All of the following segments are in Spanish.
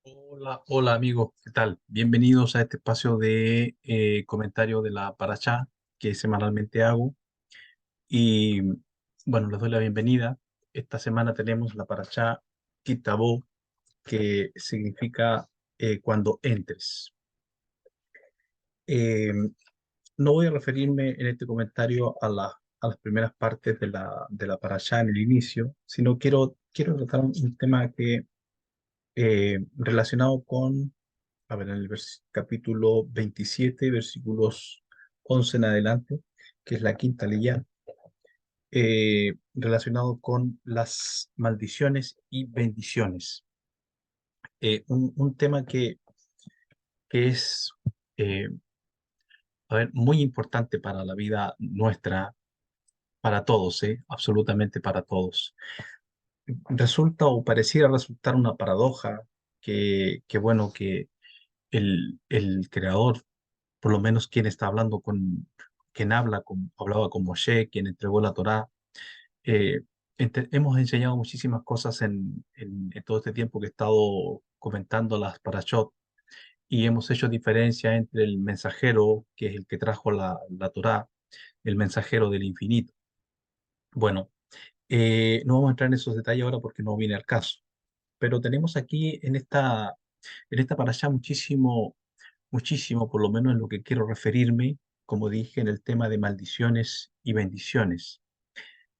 Hola, hola amigos, ¿qué tal? Bienvenidos a este espacio de comentario de la Parashá que semanalmente hago. Y bueno, les doy la bienvenida. Esta semana tenemos la Parashá Kitabó, que significa cuando entres. Eh, no voy a referirme en este comentario a las primeras partes de la Parashá en el inicio, sino quiero tratar un tema que relacionado con, a ver, en el capítulo 27, versículos 11 en adelante, que es la quinta ley, relacionado con las maldiciones y bendiciones. Un tema que es, eh, a ver, muy importante para la vida nuestra, para todos, absolutamente para todos. Resulta o pareciera resultar una paradoja bueno, que el creador, por lo menos quien está hablando quien hablaba con Moshe, quien entregó la Torá. eh, Hemos enseñado muchísimas cosas en todo este tiempo que he estado comentando las parashot, y hemos hecho diferencia entre el mensajero, que es el que trajo la Torá, el mensajero del infinito. Bueno, no vamos a entrar en esos detalles ahora porque no viene al caso, pero tenemos aquí en esta parashá muchísimo, por lo menos en lo que quiero referirme, como dije, en el tema de maldiciones y bendiciones.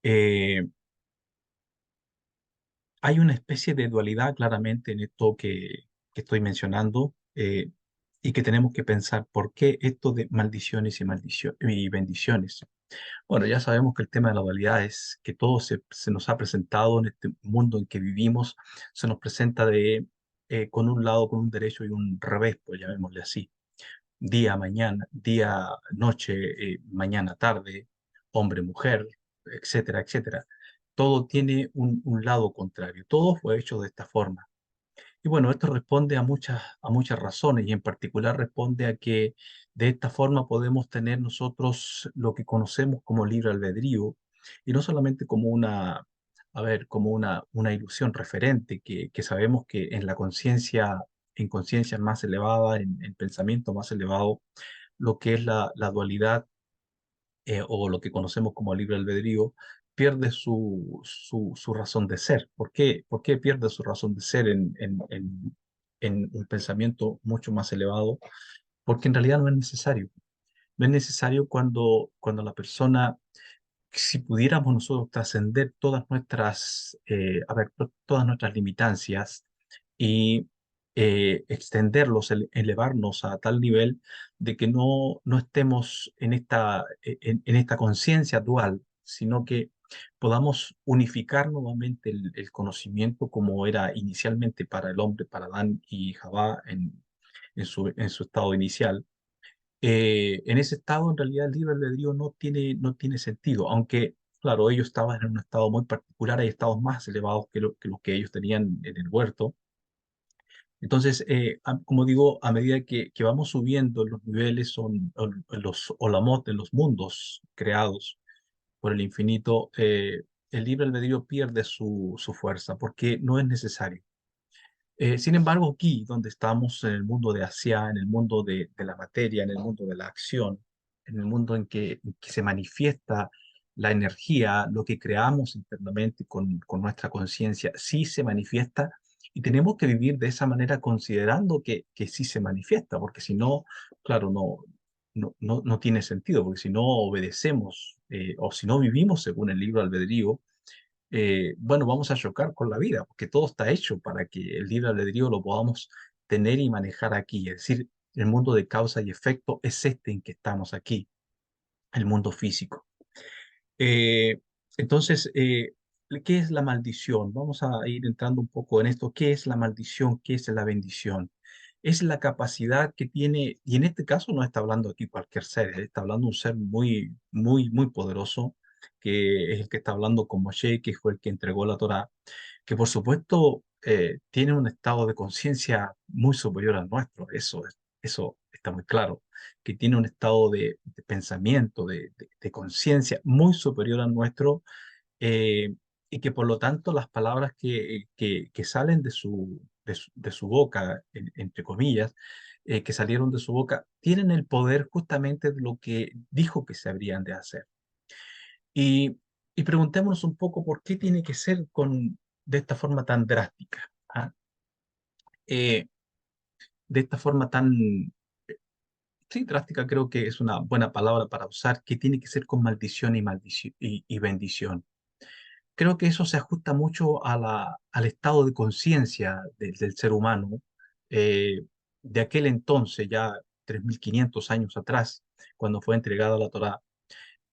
Eh, Hay una especie de dualidad claramente en esto que estoy mencionando, y que tenemos que pensar por qué esto de maldiciones y bendiciones. Bueno, ya sabemos que el tema de la dualidad es que todo se nos ha presentado en este mundo en que vivimos, se nos presenta con un lado, con un derecho y un revés, pues llamémosle así. Día, mañana, día, noche, mañana, tarde, hombre, mujer, etcétera, etcétera. Todo tiene un lado contrario. Todo fue hecho de esta forma. Y bueno, esto responde a muchas razones, y en particular responde a que de esta forma podemos tener nosotros lo que conocemos como libre albedrío, y no solamente como como una ilusión referente, que sabemos que en la conciencia, en conciencia más elevada, en pensamiento más elevado, lo que es la dualidad, o lo que conocemos como libre albedrío, pierde su razón de ser. Por qué pierde su razón de ser en un pensamiento mucho más elevado? Porque en realidad no es necesario. No es necesario cuando la persona, si pudiéramos nosotros trascender todas nuestras limitancias y extenderlos, elevarnos a tal nivel de que no estemos en esta conciencia dual, sino que podamos unificar nuevamente el conocimiento como era inicialmente para el hombre, para Adán y Jabá en su estado inicial. En ese estado, en realidad, el libre albedrío no tiene sentido, aunque, claro, ellos estaban en un estado muy particular. Hay estados más elevados que los que ellos tenían en el huerto. Entonces, como digo, a medida que vamos subiendo en los niveles, en los olamot, en los mundos creados por el infinito, el libre albedrío pierde su fuerza porque no es necesario. Sin embargo, aquí, donde estamos en el mundo de Asia, en el mundo de la materia, en el mundo de la acción, en el mundo en que se manifiesta la energía, lo que creamos internamente con nuestra conciencia, sí se manifiesta, y tenemos que vivir de esa manera considerando que sí se manifiesta, porque si no, claro, no tiene sentido, porque si no obedecemos, o si no vivimos según el libro albedrío, bueno, vamos a chocar con la vida, porque todo está hecho para que el libre albedrío lo podamos tener y manejar aquí. Es decir, el mundo de causa y efecto es este en que estamos aquí, el mundo físico. Eh, entonces, ¿qué es la maldición? Vamos a ir entrando un poco en esto. ¿Qué es la maldición? ¿Qué es la bendición? Es la capacidad que tiene, y en este caso no está hablando aquí cualquier ser, está hablando un ser muy poderoso, que es el que está hablando con Moshe, que fue el que entregó la Torá, que por supuesto tiene un estado de conciencia muy superior al nuestro. Eso está muy claro, que tiene un estado de pensamiento, de conciencia muy superior al nuestro, y que por lo tanto las palabras que salen de su boca, entre comillas, que salieron de su boca, tienen el poder justamente de lo que dijo que se habrían de hacer. Y, y preguntémonos un poco por qué tiene que ser de esta forma tan drástica, ¿ah? Eh, de esta forma tan, sí, drástica creo que es una buena palabra para usar, que tiene que ser con maldición y bendición. Creo que eso se ajusta mucho al estado de conciencia del ser humano eh, de aquel entonces, ya 3.500 años atrás, cuando fue entregada la Torá.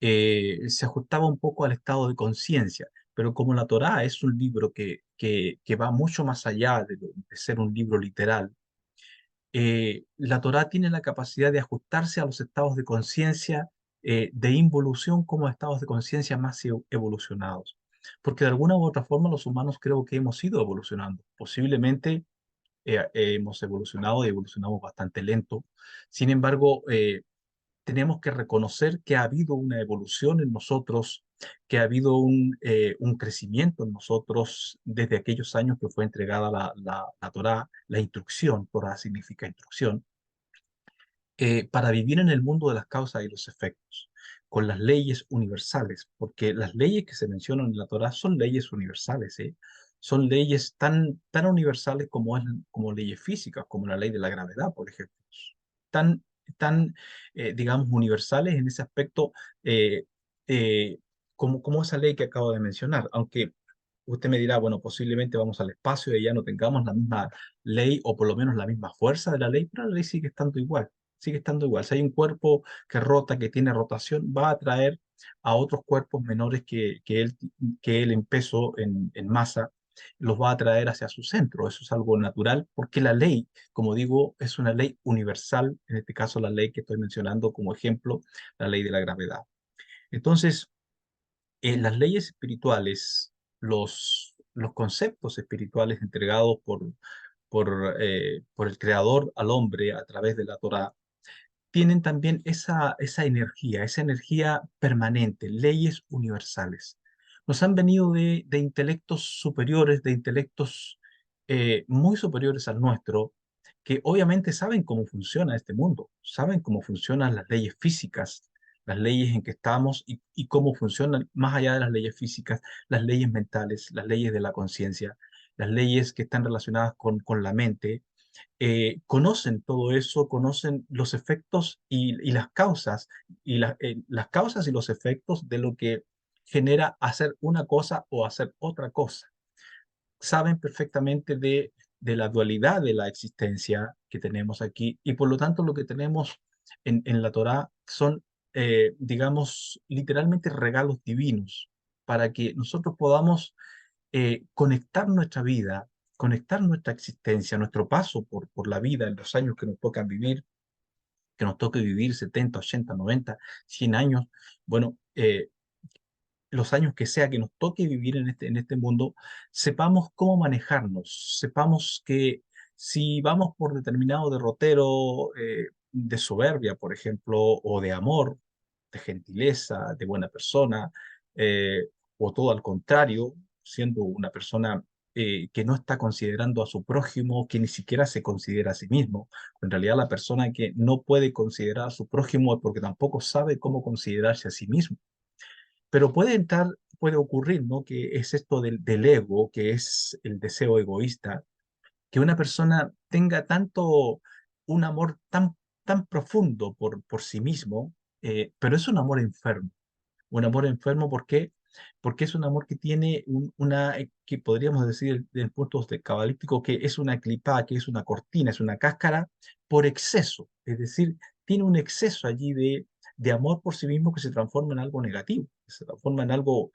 Se ajustaba un poco al estado de conciencia, pero como la Torá es un libro que va mucho más allá de ser un libro literal, la Torá tiene la capacidad de ajustarse a los estados de conciencia de involución como a estados de conciencia más evolucionados. Porque de alguna u otra forma los humanos creo que hemos ido evolucionando. Posiblemente hemos evolucionado y evolucionamos bastante lento. Sin embargo, tenemos que reconocer que ha habido una evolución en nosotros, que ha habido un crecimiento en nosotros desde aquellos años que fue entregada la Torá, la instrucción. Torá significa instrucción, para vivir en el mundo de las causas y los efectos, con las leyes universales, porque las leyes que se mencionan en la Torá son leyes universales, ¿eh? Son leyes tan universales como leyes físicas, como la ley de la gravedad, por ejemplo. Tan, digamos, universales en ese aspecto, eh, eh, como esa ley que acabo de mencionar, aunque usted me dirá, bueno, posiblemente vamos al espacio y ya no tengamos la misma ley o por lo menos la misma fuerza de la ley, pero la ley sigue estando igual, sigue estando igual. Si hay un cuerpo que rota, que tiene rotación, va a atraer a otros cuerpos menores que él en peso, en masa, los va a atraer hacia su centro. Eso es algo natural porque la ley, como digo, es una ley universal, en este caso la ley que estoy mencionando como ejemplo, la ley de la gravedad. Entonces, las leyes espirituales, los conceptos espirituales entregados por el Creador al hombre a través de la Torá, tienen también esa energía permanente, leyes universales. Nos han venido de intelectos superiores, de intelectos muy superiores al nuestro, que obviamente saben cómo funciona este mundo, saben cómo funcionan las leyes físicas, las leyes en que estamos y cómo funcionan, más allá de las leyes físicas, las leyes mentales, las leyes de la conciencia, las leyes que están relacionadas con la mente, conocen todo eso, conocen los efectos y las causas, las causas y los efectos de lo que genera hacer una cosa o hacer otra cosa. Saben perfectamente de la dualidad de la existencia que tenemos aquí y por lo tanto lo que tenemos en la Torá son, digamos, literalmente regalos divinos para que nosotros podamos conectar nuestra vida, conectar nuestra existencia, nuestro paso por la vida en los años que nos tocan vivir, que nos toque vivir 70, 80, 90, 100 años, bueno, los años que sea que nos toque vivir en este mundo, sepamos cómo manejarnos, sepamos que si vamos por determinado derrotero de soberbia, por ejemplo, o de amor, de gentileza, de buena persona, o todo al contrario, siendo una persona que no está considerando a su prójimo, que ni siquiera se considera a sí mismo. En realidad, la persona que no puede considerar a su prójimo es porque tampoco sabe cómo considerarse a sí mismo. Pero puede ocurrir, ¿no? Que es esto del ego, que es el deseo egoísta, que una persona tenga un amor tan profundo por sí mismo, pero es un amor enfermo. Un amor enfermo, ¿por qué? Porque es un amor que tiene que podríamos decir en puntos de cabalístico, que es una clipa, que es una cortina, es una cáscara por exceso. Es decir, tiene un exceso allí de amor por sí mismo que se transforma en algo negativo, que se transforma en algo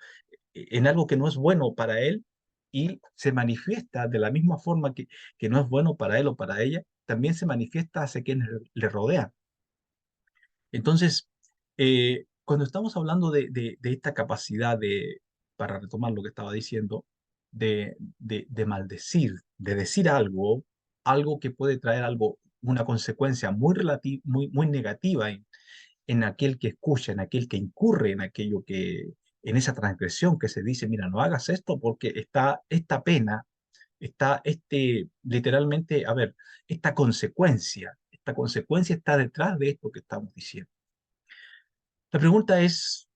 que no es bueno para él y se manifiesta de la misma forma que no es bueno para él o para ella, también se manifiesta hacia quienes le rodean. Entonces, cuando estamos hablando de esta capacidad para retomar lo que estaba diciendo, de maldecir, de decir algo que puede traer una consecuencia muy negativa en aquel que escucha, en aquel que incurre en esa transgresión que se dice, mira, no hagas esto porque está esta pena está literalmente, a ver, esta consecuencia está detrás de esto que estamos diciendo. La pregunta es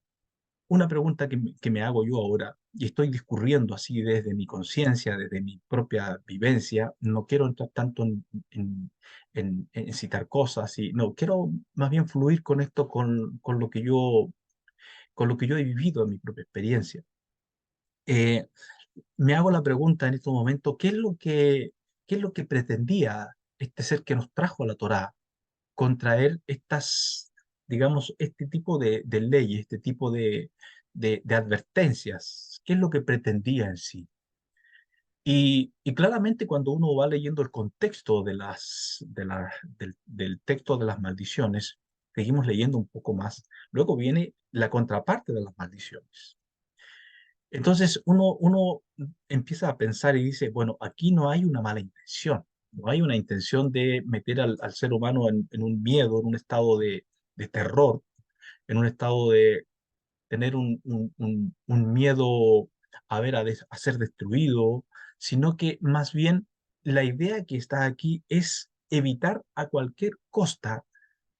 una pregunta que me hago yo ahora, y estoy discurriendo así desde mi conciencia, desde mi propia vivencia. No quiero entrar tanto en citar cosas, y no, quiero más bien fluir con esto, con lo que yo he vivido en mi propia experiencia. Eh, Me hago la pregunta en estos momentos, qué es lo que pretendía este ser que nos trajo a la Torá? Contraer estas, digamos, este tipo de leyes, este tipo de advertencias. ¿Qué es lo que pretendía en sí? Y claramente cuando uno va leyendo el contexto del texto de las maldiciones, seguimos leyendo un poco más. Luego viene la contraparte de las maldiciones. Entonces uno empieza a pensar y dice, bueno, aquí no hay una mala intención, no hay una intención de meter al ser humano en un miedo, en un estado de terror, en un estado de tener un miedo a ser destruido, sino que más bien la idea que está aquí es evitar a cualquier costa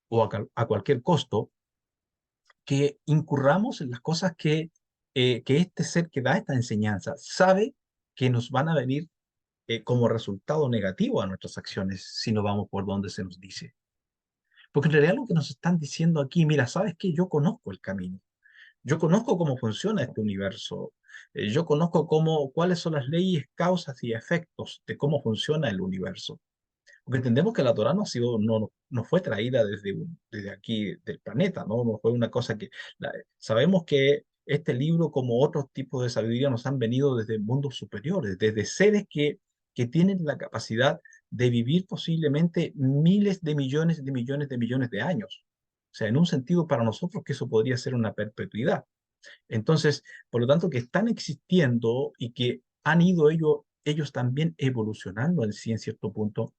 o a cualquier costo que incurramos en las cosas que este ser que da esta enseñanza sabe que nos van a venir como resultado negativo a nuestras acciones si no vamos por donde se nos dice. Porque en realidad lo que nos están diciendo aquí, mira, sabes que yo conozco el camino, yo conozco cómo funciona este universo, yo conozco cuáles son las leyes, causas y efectos de cómo funciona el universo. Porque entendemos que la Torá no ha sido, no fue traída desde aquí del planeta, ¿no? No fue una cosa sabemos que este libro, como otros tipos de sabiduría, nos han venido desde mundos superiores, desde seres que tienen la capacidad de vivir posiblemente miles de millones de millones de millones de años. O sea, en un sentido para nosotros que eso podría ser una perpetuidad. Entonces, por lo tanto, que están existiendo y que han ido ellos también evolucionando en sí en cierto punto,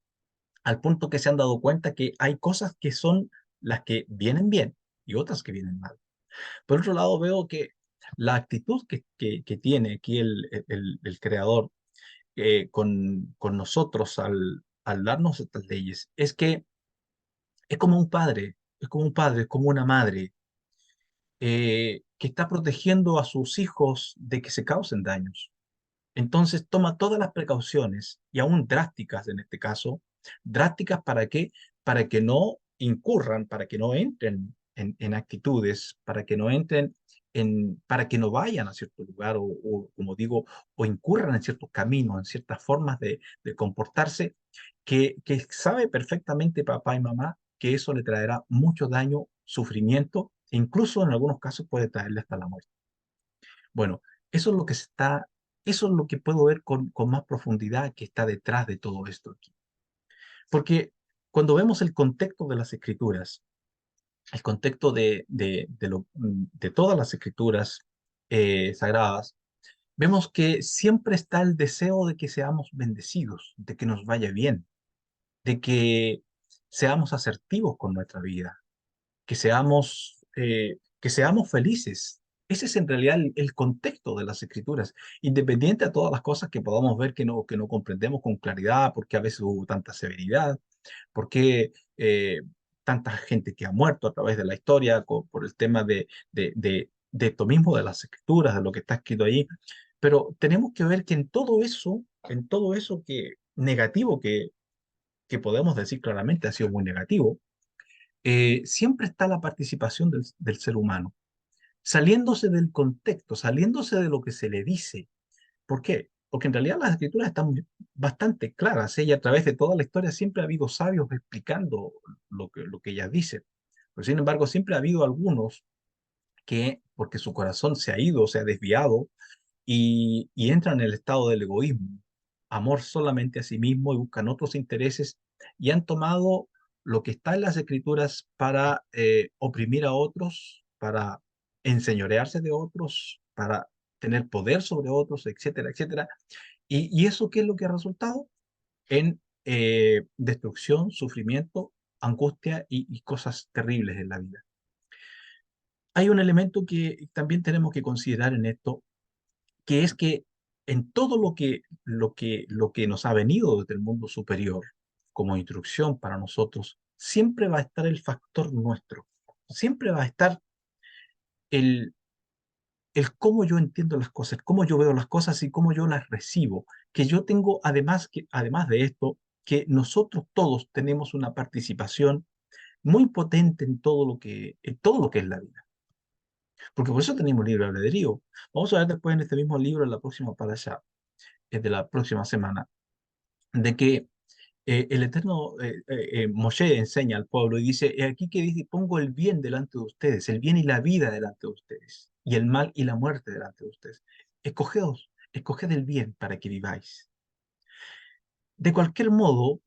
al punto que se han dado cuenta que hay cosas que son las que vienen bien y otras que vienen mal. Por otro lado, veo que la actitud que tiene aquí el creador con nosotros al darnos estas leyes es que es como un padre, es como un padre, es como una madre que está protegiendo a sus hijos de que se causen daños. Entonces toma todas las precauciones, y aún drásticas en este caso, drásticas ¿para qué? Para que no incurran, para que no entren en actitudes, para que no entren para que no vayan a cierto lugar como digo, o incurran en ciertos caminos, en ciertas formas de comportarse, que sabe perfectamente papá y mamá que eso le traerá mucho daño, sufrimiento, e incluso en algunos casos puede traerle hasta la muerte. Bueno, eso es lo que eso es lo que puedo ver con más profundidad que está detrás de todo esto aquí. Porque cuando vemos el contexto de las escrituras, el contexto de todas las escrituras sagradas, vemos que siempre está el deseo de que seamos bendecidos, de que nos vaya bien, de que seamos asertivos con nuestra vida, que seamos felices. Ese es en realidad el contexto de las escrituras, independiente a todas las cosas que podamos ver que no comprendemos con claridad, porque a veces hubo tanta severidad, porque tanta gente que ha muerto a través de la historia por el tema de esto mismo, de las escrituras, de lo que está escrito ahí. Pero tenemos que ver que en todo eso que negativo que podemos decir claramente ha sido muy negativo, siempre está la participación del ser humano, saliéndose del contexto, saliéndose de lo que se le dice. ¿Por qué? Porque en realidad las escrituras están bastante claras, ¿eh? Y a través de toda la historia siempre ha habido sabios explicando lo que ellas dicen. Pero sin embargo, siempre ha habido algunos que, porque su corazón se ha ido, se ha desviado, y entran en el estado del egoísmo, amor solamente a sí mismo, y buscan otros intereses, y han tomado lo que está en las escrituras para oprimir a otros, para enseñorearse de otros, para tener poder sobre otros, etcétera, etcétera. ¿Y eso qué es lo que ha resultado? En destrucción, sufrimiento, angustia y cosas terribles en la vida. Hay un elemento que también tenemos que considerar en esto, que es que en todo lo que nos ha venido desde el mundo superior como instrucción para nosotros, siempre va a estar el factor nuestro, siempre va a estar el, el cómo yo entiendo las cosas, cómo yo veo las cosas y cómo yo las recibo. Que yo tengo, además de esto, que nosotros todos tenemos una participación muy potente en todo lo que es la vida. Porque por eso tenemos libre albedrío. Vamos a ver después en este mismo libro, en la próxima para allá, de la próxima semana, de que el Eterno Moshe enseña al pueblo y dice, aquí que dice, pongo el bien delante de ustedes, el bien y la vida delante de ustedes, y el mal y la muerte delante de ustedes. Escoged el bien para que viváis. De cualquier modo,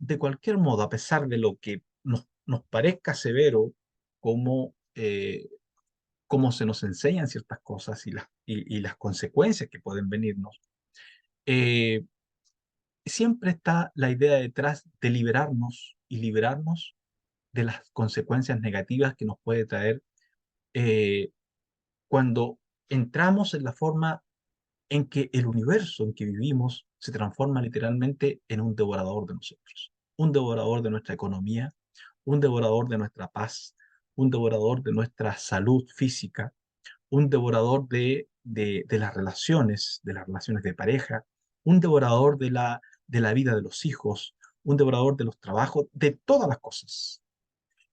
a pesar de lo que nos parezca severo, como, cómo se nos enseñan ciertas cosas y las consecuencias que pueden venirnos, eh, siempre está la idea detrás de liberarnos y liberarnos de las consecuencias negativas que nos puede traer eh, cuando entramos en la forma en que el universo en que vivimos se transforma literalmente en un devorador de nosotros, un devorador de nuestra economía, un devorador de nuestra paz, un devorador de nuestra salud física, un devorador de las relaciones de pareja, un devorador de la vida de los hijos, un devorador de los trabajos, de todas las cosas.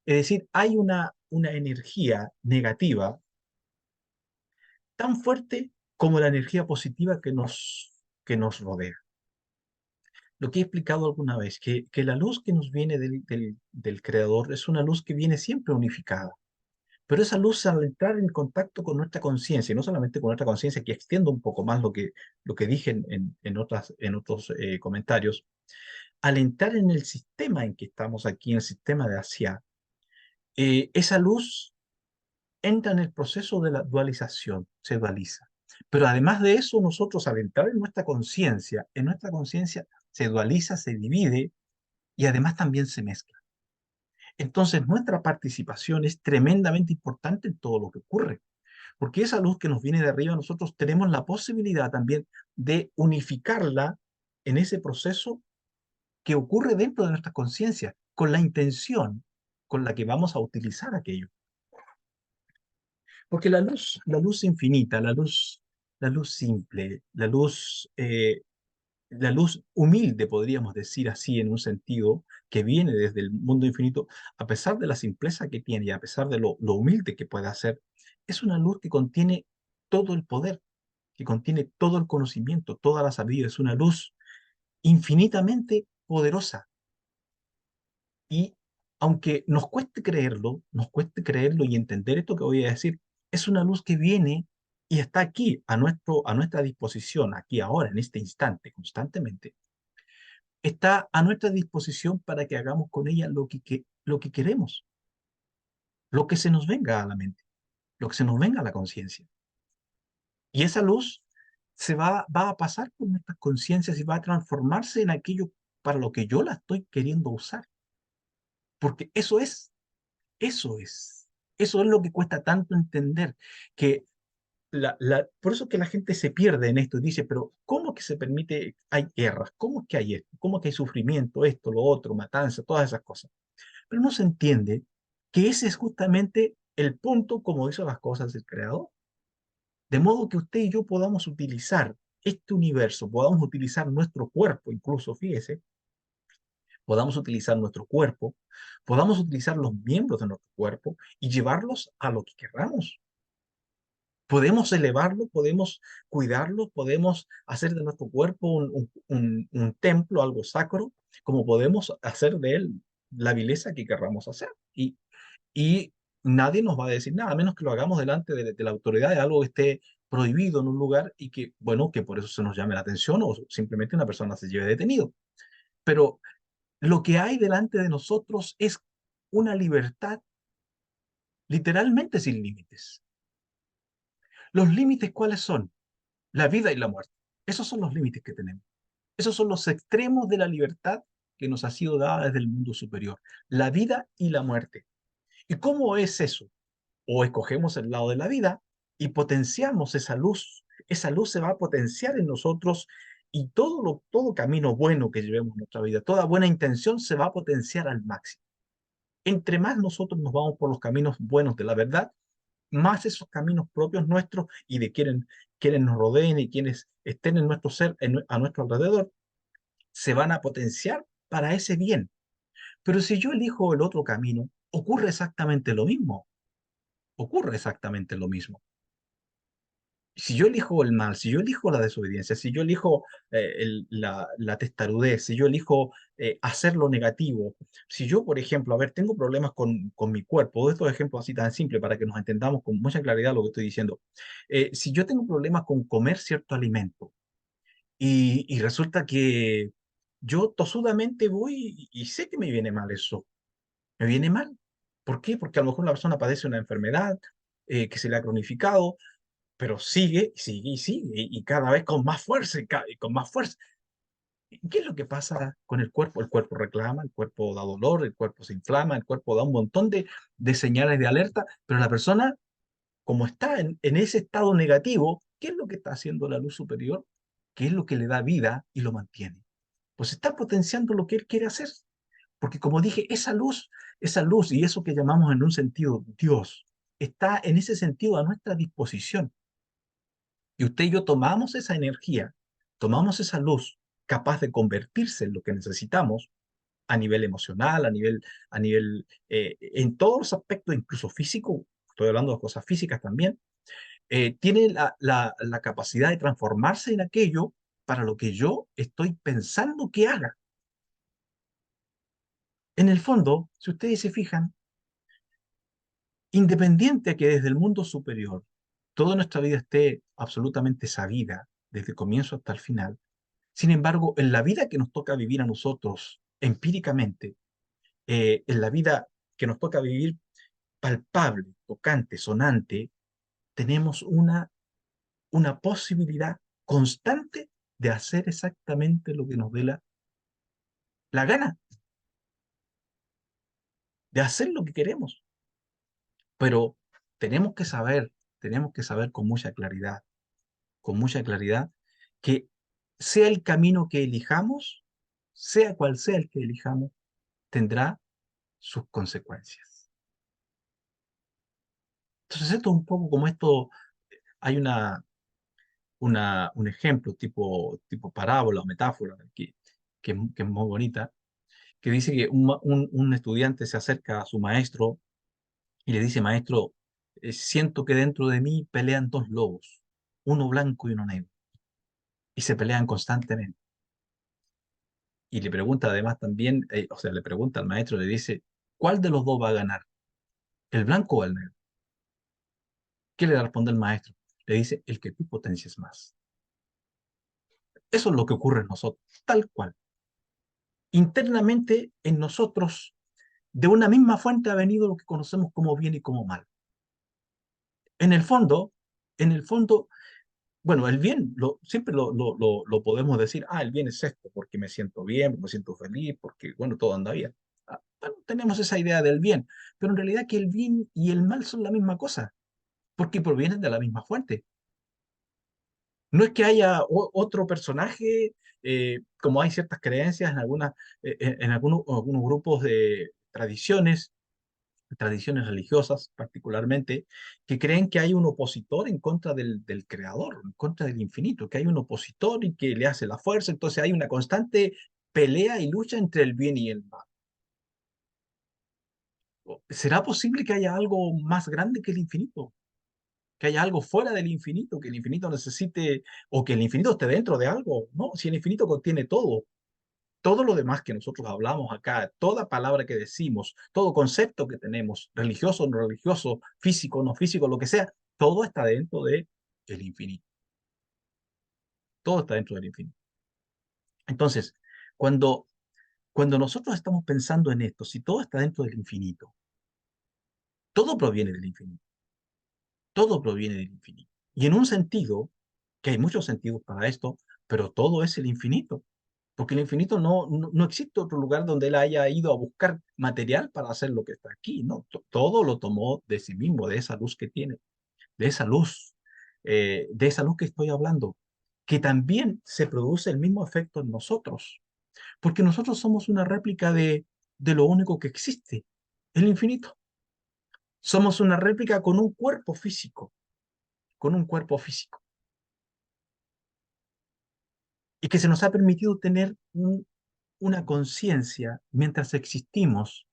Es decir, hay una energía negativa tan fuerte como la energía positiva que nos rodea. Lo que he explicado alguna vez, que la luz que nos viene del Creador es una luz que viene siempre unificada. Pero esa luz al entrar en contacto con nuestra conciencia, y no solamente con nuestra conciencia, que extiendo un poco más lo que dije en otros comentarios, al entrar en el sistema en que estamos aquí, en el sistema de Asia, esa luz entra en el proceso de la dualización, se dualiza. Pero además de eso, nosotros al entrar en nuestra conciencia se dualiza, se divide y además también se mezcla. Entonces, nuestra participación es tremendamente importante en todo lo que ocurre, porque esa luz que nos viene de arriba, nosotros tenemos la posibilidad también de unificarla en ese proceso que ocurre dentro de nuestra conciencia, con la intención con la que vamos a utilizar aquello. Porque la luz infinita, la luz simple, la luz humilde, podríamos decir así, en un sentido, que viene desde el mundo infinito, a pesar de la simpleza que tiene y a pesar de lo humilde que puede ser, es una luz que contiene todo el poder, que contiene todo el conocimiento, toda la sabiduría. Es una luz infinitamente poderosa. Y aunque nos cueste creerlo y entender esto que voy a decir, es una luz que viene y está aquí a nuestra disposición, aquí ahora, en este instante, constantemente. Está a nuestra disposición para que hagamos con ella lo que queremos, lo que se nos venga a la mente, lo que se nos venga a la conciencia. Y esa luz va a pasar por nuestras conciencias y va a transformarse en aquello para lo que yo la estoy queriendo usar. Porque eso es lo que cuesta tanto entender, que por eso que la gente se pierde en esto y dice, pero ¿cómo que se permite, hay guerras? ¿Cómo es que hay esto? ¿Cómo que hay sufrimiento, esto, lo otro, matanza, todas esas cosas? Pero no se entiende que ese es justamente el punto como hizo las cosas el Creador. De modo que usted y yo podamos utilizar este universo, podamos utilizar nuestro cuerpo, incluso, fíjese, podamos utilizar nuestro cuerpo, podamos utilizar los miembros de nuestro cuerpo y llevarlos a lo que queramos. Podemos elevarlo, podemos cuidarlo, podemos hacer de nuestro cuerpo un templo, algo sacro, como podemos hacer de él la vileza que querramos hacer. Y nadie nos va a decir nada, a menos que lo hagamos delante de la autoridad de algo que esté prohibido en un lugar y que, bueno, que por eso se nos llame la atención o simplemente una persona se lleve detenido. Pero lo que hay delante de nosotros es una libertad literalmente sin límites. ¿Los límites cuáles son? La vida y la muerte. Esos son los límites que tenemos. Esos son los extremos de la libertad que nos ha sido dada desde el mundo superior. La vida y la muerte. ¿Y cómo es eso? O escogemos el lado de la vida y potenciamos esa luz se va a potenciar en nosotros y todo camino bueno que llevemos en nuestra vida, toda buena intención se va a potenciar al máximo. Entre más nosotros nos vamos por los caminos buenos de la verdad, más esos caminos propios nuestros y de quienes nos rodeen y quienes estén en nuestro ser, a nuestro alrededor, se van a potenciar para ese bien. Pero si yo elijo el otro camino, ocurre exactamente lo mismo. Ocurre exactamente lo mismo. Si yo elijo el mal, si yo elijo la desobediencia, si yo elijo la testarudez, si yo elijo hacer lo negativo, si yo, por ejemplo, a ver, tengo problemas con mi cuerpo, estos ejemplos así tan simples para que nos entendamos con mucha claridad lo que estoy diciendo. Si yo tengo problemas con comer cierto alimento y resulta que yo tosudamente voy y sé que me viene mal eso, me viene mal. ¿Por qué? Porque a lo mejor la persona padece una enfermedad que se le ha cronificado, pero sigue, sigue y sigue, y cada vez con más fuerza, y con más fuerza. ¿Qué es lo que pasa con el cuerpo? El cuerpo reclama, el cuerpo da dolor, el cuerpo se inflama, el cuerpo da un montón de señales de alerta, pero la persona, como está en ese estado negativo, ¿qué es lo que está haciendo la luz superior? ¿Qué es lo que le da vida y lo mantiene? Pues está potenciando lo que él quiere hacer. Porque como dije, esa luz y eso que llamamos en un sentido Dios, está en ese sentido a nuestra disposición. Y usted y yo tomamos esa energía, tomamos esa luz capaz de convertirse en lo que necesitamos a nivel emocional, en todos los aspectos, incluso físico, estoy hablando de cosas físicas también, tiene la capacidad de transformarse en aquello para lo que yo estoy pensando que haga. En el fondo, si ustedes se fijan, independiente a que desde el mundo superior toda nuestra vida esté absolutamente sabida, desde el comienzo hasta el final, sin embargo, en la vida que nos toca vivir a nosotros empíricamente, en la vida que nos toca vivir palpable, tocante, sonante, tenemos una posibilidad constante de hacer exactamente lo que nos dé la gana, de hacer lo que queremos. Pero tenemos que saber con mucha claridad, que sea el camino que elijamos, sea cual sea el que elijamos, tendrá sus consecuencias. Entonces esto es un poco como esto, hay un ejemplo tipo parábola o metáfora que es muy bonita, que dice que un estudiante se acerca a su maestro y le dice, maestro, siento que dentro de mí pelean dos lobos, uno blanco y uno negro, y se pelean constantemente. Y le pregunta además también, o sea, le pregunta al maestro, le dice, ¿cuál de los dos va a ganar? ¿El blanco o el negro? ¿Qué le responde el maestro? Le dice, el que tú potencias más. Eso es lo que ocurre en nosotros, tal cual. Internamente en nosotros, de una misma fuente ha venido lo que conocemos como bien y como mal. En el fondo, en el fondo, bueno, el bien siempre lo podemos decir, el bien es esto, porque me siento bien, me siento feliz, porque, bueno, todo anda bien. Bueno, tenemos esa idea del bien, pero en realidad que el bien y el mal son la misma cosa, porque provienen de la misma fuente. No es que haya otro personaje, como hay ciertas creencias en algunos grupos de tradiciones religiosas particularmente, que creen que hay un opositor en contra del creador, en contra del infinito, que hay un opositor y que le hace la fuerza, entonces hay una constante pelea y lucha entre el bien y el mal. ¿Será posible que haya algo más grande que el infinito? Que haya algo fuera del infinito, que el infinito necesite, o que el infinito esté dentro de algo. No, si el infinito contiene todo, todo lo demás que nosotros hablamos acá, toda palabra que decimos, todo concepto que tenemos, religioso, no religioso, físico, no físico, lo que sea, todo está dentro del infinito. Todo está dentro del infinito. Entonces, cuando, cuando nosotros estamos pensando en esto, si todo está dentro del infinito, todo proviene del infinito, todo proviene del infinito. Y en un sentido, que hay muchos sentidos para esto, pero todo es el infinito. Porque el infinito no existe otro lugar donde él haya ido a buscar material para hacer lo que está aquí, ¿no? Todo lo tomó de sí mismo, de esa luz que tiene, de esa luz. de esa luz que estoy hablando, que también se produce el mismo efecto en nosotros, porque nosotros somos una réplica de lo único que existe, el infinito. Somos una réplica con un cuerpo físico, y que se nos ha permitido tener una conciencia mientras existimos,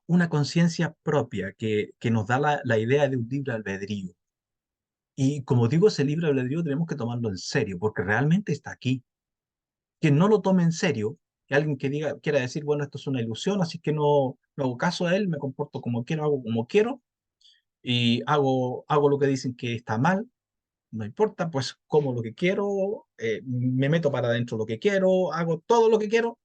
una conciencia propia que nos da la idea de un libre albedrío. Y como digo, ese libre albedrío tenemos que tomarlo en serio, porque realmente está aquí. Quien no lo tome en serio, que alguien que diga, quiera decir, bueno, esto es una ilusión, así que no hago caso a él, me comporto como quiero, hago como quiero, y hago lo que dicen que está mal, no importa, pues como lo que quiero, me meto para adentro lo que quiero, hago todo lo que quiero.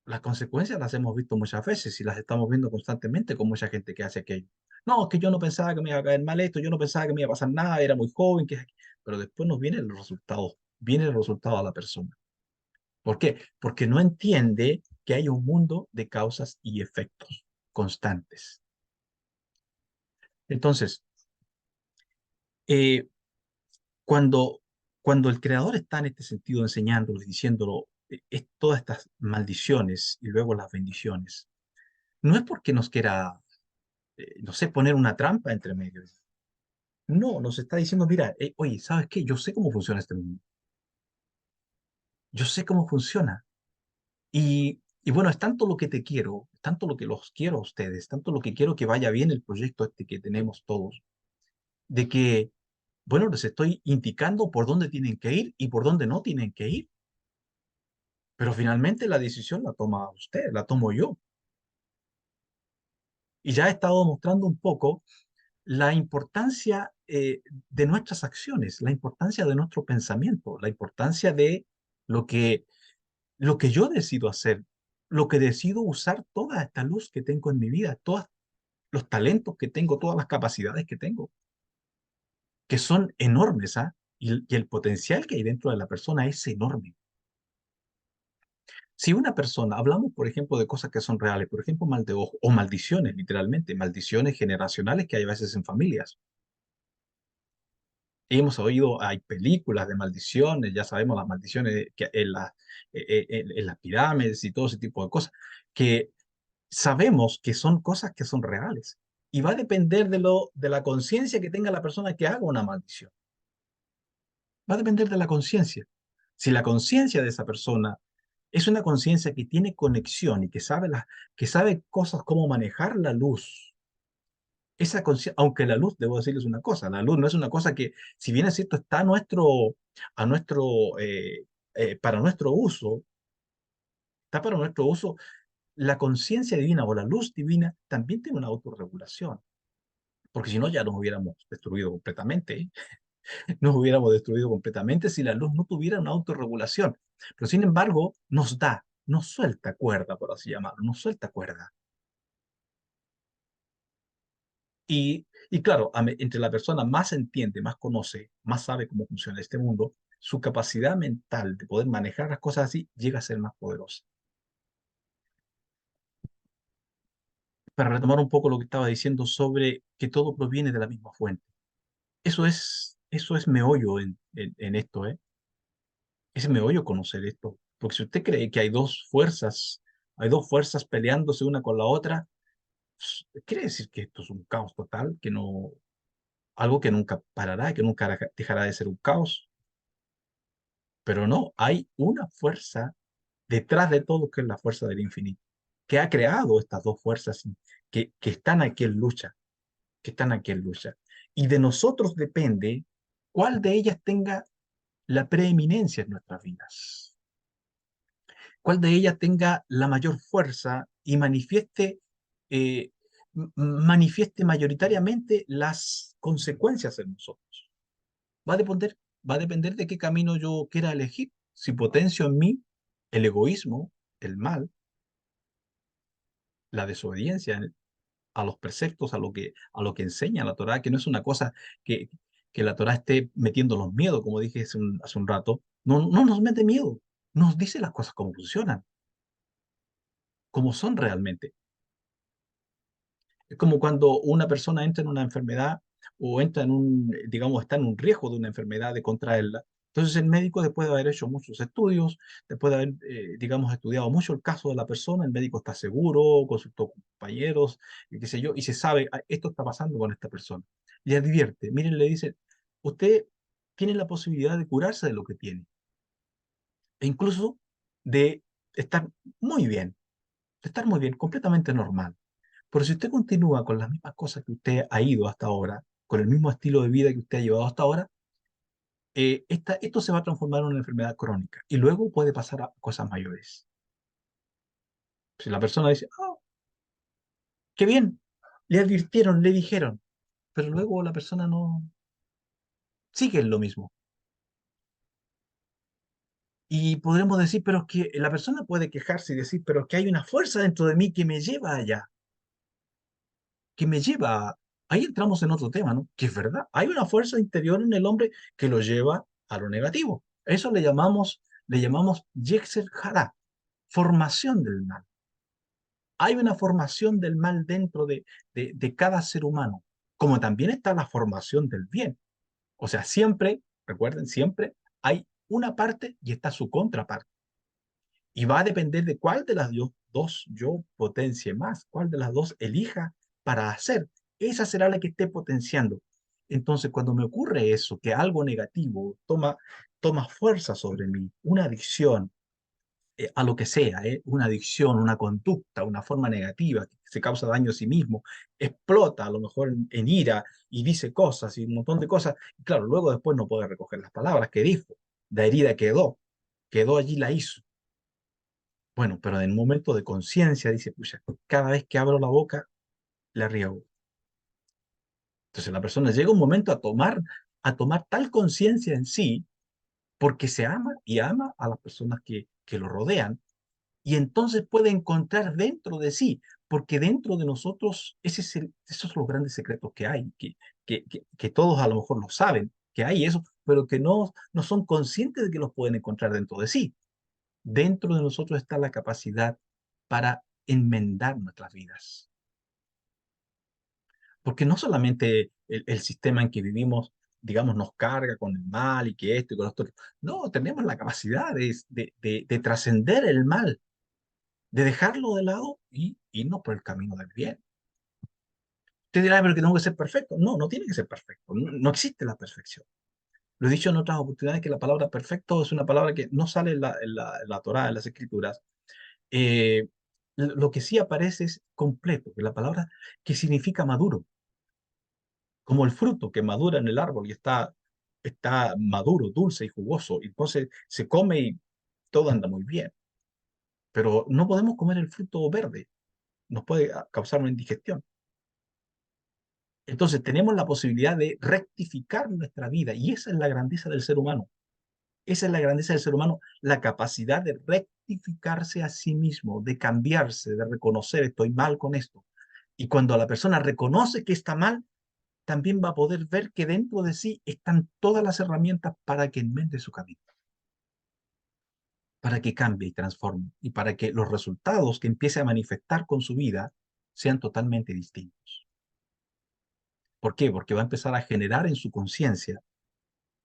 Las consecuencias las hemos visto muchas veces y las estamos viendo constantemente con mucha gente que hace aquello. No, es que yo no pensaba que me iba a caer mal esto, yo no pensaba que me iba a pasar nada, era muy joven, pero después nos vienen los resultados, viene el resultado a la persona. ¿Por qué? Porque no entiende que hay un mundo de causas y efectos constantes. Entonces, eh, cuando, cuando el creador está en este sentido enseñándolo y diciéndolo, todas estas maldiciones y luego las bendiciones, no es porque nos quiera, no sé, poner una trampa entre medio. No, nos está diciendo, mira, oye, ¿sabes qué? Yo sé cómo funciona este mundo. Yo sé cómo funciona. Y bueno, es tanto lo que te quiero, es tanto lo que los quiero a ustedes, tanto lo que quiero que vaya bien el proyecto este que tenemos todos, de que, bueno, les estoy indicando por dónde tienen que ir y por dónde no tienen que ir, pero finalmente la decisión la toma usted, la tomo yo. Y ya he estado mostrando un poco la importancia de nuestras acciones, la importancia de nuestro pensamiento, la importancia de lo que, lo que yo decido hacer, lo que decido usar toda esta luz que tengo en mi vida, todos los talentos que tengo, todas las capacidades que tengo, que son enormes, ¿ah? Y el potencial que hay dentro de la persona es enorme. Si una persona, hablamos por ejemplo de cosas que son reales, por ejemplo mal de ojo, o maldiciones, literalmente, maldiciones generacionales que hay a veces en familias. Hemos oído, hay películas de maldiciones, ya sabemos las maldiciones que en las pirámides y todo ese tipo de cosas, que sabemos que son cosas que son reales. Y va a depender de la conciencia que tenga la persona que haga una maldición. Va a depender de la conciencia. Si la conciencia de esa persona es una conciencia que tiene conexión y que sabe cosas como manejar la luz, aunque la luz, debo decirles una cosa, la luz no es una cosa que, si bien es cierto, está a nuestro, para nuestro uso, está para nuestro uso, la conciencia divina o la luz divina también tiene una autorregulación, porque si no ya nos hubiéramos destruido completamente, ¿eh? Nos hubiéramos destruido completamente si la luz no tuviera una autorregulación. Pero sin embargo, nos suelta cuerda, por así llamarlo, nos suelta cuerda. Y claro, entre la persona más entiende, más conoce, más sabe cómo funciona este mundo, su capacidad mental de poder manejar las cosas así llega a ser más poderosa. Para retomar un poco lo que estaba diciendo sobre que todo proviene de la misma fuente. Eso es meollo en esto, ¿eh? Es meollo conocer esto. Porque si usted cree que hay dos fuerzas peleándose una con la otra, quiere decir que esto es un caos total, que no, algo que nunca parará, que nunca dejará de ser un caos. Pero no, hay una fuerza detrás de todo que es la fuerza del infinito, que ha creado estas dos fuerzas que están aquí en lucha, que están aquí en lucha. Y de nosotros depende cuál de ellas tenga la preeminencia en nuestras vidas, cuál de ellas tenga la mayor fuerza y eh, manifieste mayoritariamente las consecuencias en nosotros. Va a depender, va a depender de qué camino yo quiera elegir. Si potencio en mí el egoísmo, el mal, la desobediencia a los preceptos, a lo que enseña la Torá, que no es una cosa que, que la Torá esté metiendo los miedos, como dije hace un rato. No, no nos mete miedo, nos dice las cosas como funcionan, como son realmente. Es como cuando una persona entra en una enfermedad o entra en un, digamos, está en un riesgo de una enfermedad de contraerla. Entonces el médico, después de haber hecho muchos estudios, después de haber, digamos, estudiado mucho el caso de la persona, el médico está seguro, consultó con compañeros, y qué sé yo, y se sabe, "Ah, esto está pasando con esta persona". Le advierte, miren, le dice, usted tiene la posibilidad de curarse de lo que tiene, e incluso de estar muy bien, de estar muy bien, completamente normal. Pero si usted continúa con las mismas cosas que usted ha ido hasta ahora, con el mismo estilo de vida que usted ha llevado hasta ahora, esto se va a transformar en una enfermedad crónica y luego puede pasar a cosas mayores. Si la persona dice, oh, qué bien, le advirtieron, le dijeron, pero luego la persona no sigue en lo mismo. Y podremos decir, pero es que la persona puede quejarse y decir, pero es que hay una fuerza dentro de mí que me lleva allá, que me lleva. Ahí entramos en otro tema, ¿no? Que es verdad, hay una fuerza interior en el hombre que lo lleva a lo negativo. Eso le llamamos Yetzer Hara, formación del mal. Hay una formación del mal dentro de cada ser humano, como también está la formación del bien. O sea, siempre, recuerden, siempre hay una parte y está su contraparte. Y va a depender de cuál de las dos yo potencie más, cuál de las dos elija para hacer. Esa será la que esté potenciando. Entonces, cuando me ocurre eso, que algo negativo toma fuerza sobre mí, una adicción, a lo que sea, una adicción, una conducta, una forma negativa que se causa daño a sí mismo, explota a lo mejor en ira y dice cosas y un montón de cosas. Y claro, luego después no puede recoger las palabras que dijo. La herida quedó allí, la hizo. Bueno, pero en el momento de conciencia dice, pucha, cada vez que abro la boca, la riego. Entonces la persona llega un momento a tomar tal conciencia en sí, porque se ama y ama a las personas que lo rodean, y entonces puede encontrar dentro de sí, porque dentro de nosotros, esos son los grandes secretos que hay, que todos a lo mejor lo saben, que hay eso, pero que no son conscientes de que los pueden encontrar dentro de sí. Dentro de nosotros está la capacidad para enmendar nuestras vidas. Porque no solamente el sistema en que vivimos, digamos, nos carga con el mal y que esto y con esto. No, tenemos la capacidad de trascender el mal, de dejarlo de lado y irnos por el camino del bien. Usted dirá, pero que tengo que ser perfecto. No, no tiene que ser perfecto. No, no existe la perfección. Lo he dicho en otras oportunidades que la palabra perfecto es una palabra que no sale en la Torá, en las Escrituras. Eh, lo que sí aparece es completo, que la palabra que significa maduro, como el fruto que madura en el árbol y está maduro, dulce y jugoso, y entonces se come y todo anda muy bien. Pero no podemos comer el fruto verde, nos puede causar una indigestión. Entonces tenemos la posibilidad de rectificar nuestra vida y esa es la grandeza del ser humano. Esa es la grandeza del ser humano, la capacidad de rectificarse a sí mismo, de cambiarse, de reconocer estoy mal con esto. Y cuando la persona reconoce que está mal, también va a poder ver que dentro de sí están todas las herramientas para que enmende su camino, para que cambie y transforme y para que los resultados que empiece a manifestar con su vida sean totalmente distintos. ¿Por qué? Porque va a empezar a generar en su conciencia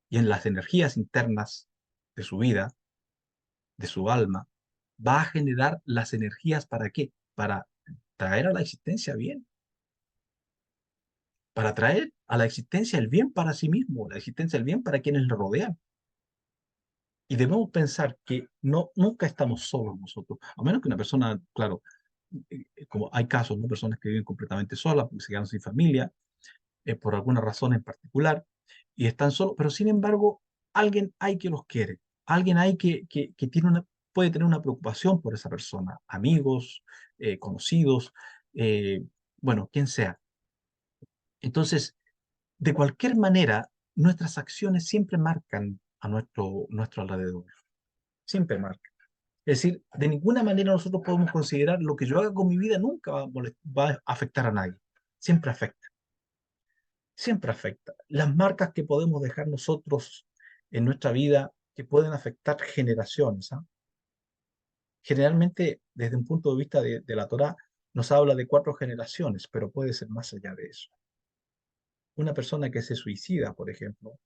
y en las energías internas de su vida, de su alma, va a generar las energías ¿para qué? Para traer a la existencia bien, para traer a la existencia el bien para sí mismo, la existencia el bien para quienes le rodean. Y debemos pensar que nunca estamos solos nosotros, a menos que una persona, claro, como hay casos, ¿no? Personas que viven completamente solas, porque se quedan sin familia, por alguna razón en particular, y están solos, pero sin embargo, alguien hay que los quiere, alguien hay que puede tener una preocupación por esa persona, amigos, conocidos, eh, bueno, quien sea. Entonces, de cualquier manera, nuestras acciones siempre marcan a nuestro alrededor, siempre marcan. Es decir, de ninguna manera nosotros podemos considerar lo que yo haga con mi vida nunca va a afectar a nadie. Siempre afecta, siempre afecta. Las marcas que podemos dejar nosotros en nuestra vida que pueden afectar generaciones, ¿ah? Generalmente, desde un punto de vista de la Torá, nos habla de 4 generaciones, pero puede ser más allá de eso. una persona que se suicida, por ejemplo,